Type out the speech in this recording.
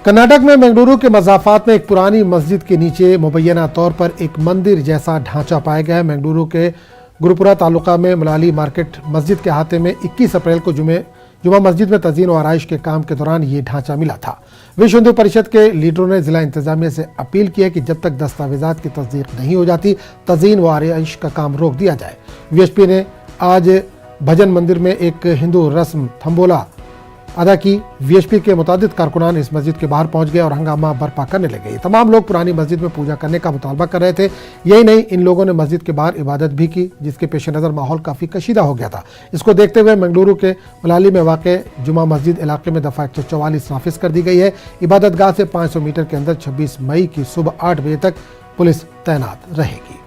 कर्नाटक में बेंगलुरु के मज़ाफात में एक पुरानी मस्जिद के नीचे मुबैना तौर पर एक मंदिर जैसा ढांचा पाया गया है। बेंगलुरु के गुरुपुरा तालुका में मलाली मार्केट मस्जिद के अहाते में 21 अप्रैल को जुमा मस्जिद में तज़ीन और आराइश के काम के दौरान ये ढांचा मिला था। विश्व हिंदू परिषद के लीडरों ने जिला इंतजामिया से अपील की है कि जब तक दस्तावेजात की तस्दीक नहीं हो जाती तज़ीन व आराइश का काम रोक दिया जाए। वीएचपी ने आज भजन मंदिर में एक हिंदू रस्म थम्बोला अदा की। वीएचपी के मुतादिद कारकुनान इस मस्जिद के बाहर पहुंच गए और हंगामा बर्पा करने लगे। तमाम लोग पुरानी मस्जिद में पूजा करने का मुतालबा कर रहे थे। यही नहीं, इन लोगों ने मस्जिद के बाहर इबादत भी की, जिसके पेश नज़र माहौल काफ़ी कशीदा हो गया था। इसको देखते हुए बेंगलुरु के मलाली में वाक़ जुमा मस्जिद इलाके में दफ़ा 144 नाफिज कर दी गई है। इबादत गाह से 500 मीटर के अंदर 26 मई की सुबह 8 बजे तक पुलिस तैनात रहेगी।